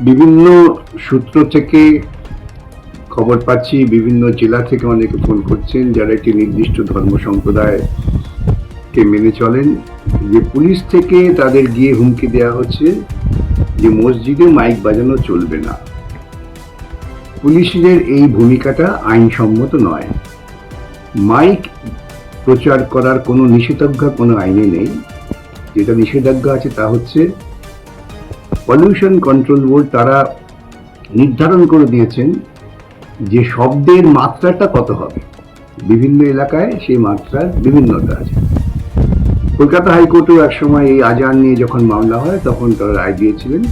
বিভিন্ন সূত্র থেকে খবর পাচ্ছি, বিভিন্ন জেলা থেকে অনেকে ফোন করছেন যারা একটি নির্দিষ্ট ধর্ম সম্প্রদায়কে মেনে চলেন, যে পুলিশ থেকে তাদের গিয়ে হুমকি দেওয়া হচ্ছে যে মসজিদে মাইক বাজানো চলবে না। পুলিশের এই ভূমিকাটা আইনসম্মত নয়। মাইক প্রচার করার কোনো নিষেধাজ্ঞা কোনো আইনে নেই। যেটা নিষেধাজ্ঞা আছে তা হচ্ছে পলিউশন কন্ট্রোল বোর্ড তারা নির্ধারণ করে দিয়েছেন যে শব্দের মাত্রাটা কত হবে। বিভিন্ন এলাকায় সেই মাত্রার বিভিন্নতা আছে। কলকাতা হাইকোর্টেও একসময় এই আজান নিয়ে যখন মামলা হয় তখন তারা রায় দিয়েছিলেন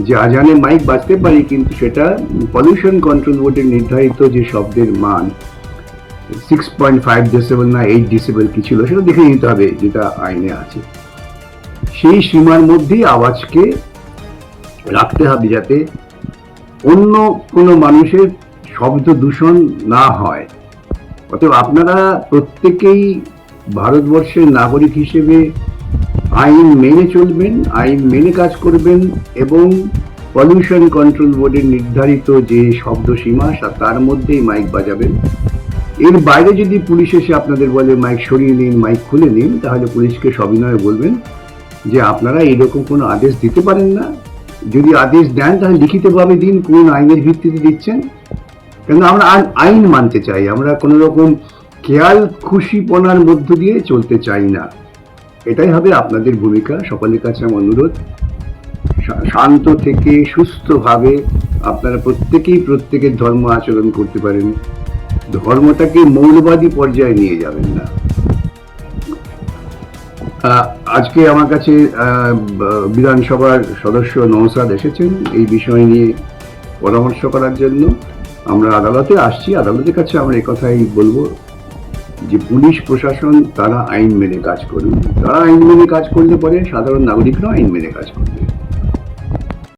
যে আজানে মাইক বাজতে পারি, কিন্তু সেটা পলিউশন কন্ট্রোল বোর্ডের নির্ধারিত যে শব্দের মান 6.5 ডেসিবেল না 8 ডেসিবেল কি ছিল সেটা দেখে নিতে হবে, যেটা আইনে আছে। সেই সীমার মধ্যেই আওয়াজকে রাখতে হবে যাতে অন্য কোনো মানুষের শব্দ দূষণ না হয়। অতএব আপনারা প্রত্যেকেই ভারতবর্ষের নাগরিক হিসেবে আইন মেনে চলবেন, আইন মেনে কাজ করবেন এবং পলিউশন কন্ট্রোল বোর্ডের নির্ধারিত যে শব্দ সীমা তার মধ্যেই মাইক বাজাবেন। এর বাইরে যদি পুলিশ এসে আপনাদের বলে মাইক সরিয়ে নিন, মাইক খুলে নিন, তাহলে পুলিশকে সবিনয়ে বলবেন যে আপনারা এরকম কোনো আদেশ দিতে পারেন না। যদি আদেশ দেন তাহলে লিখিতভাবে দিন কোন আইনের ভিত্তিতে দিচ্ছেন। কেন আমরা আইন মানতে চাই, আমরা কোনো রকম খেয়াল খুশিপনার মধ্য দিয়ে চলতে চাই না। এটাই হবে আপনাদের ভূমিকা। সকলের কাছে আমার অনুরোধ, শান্ত থেকে সুস্থভাবে আপনারা প্রত্যেকেই প্রত্যেকের ধর্ম আচরণ করতে পারেন, ধর্মটাকে মৌলবাদী পর্যায়ে নিয়ে যাবেন না। আজকে আমার কাছে বিধানসভার সদস্য নওশাদ এসেছেন এই বিষয় নিয়ে পরামর্শ করার জন্য। আমরা আদালতে আসছি, আদালতের কাছে আমরা একথাই বলবো যে পুলিশ প্রশাসন তারা আইন মেনে কাজ করুন। তারা আইন মেনে কাজ করলে পরে সাধারণ নাগরিকরাও আইন মেনে কাজ করবে।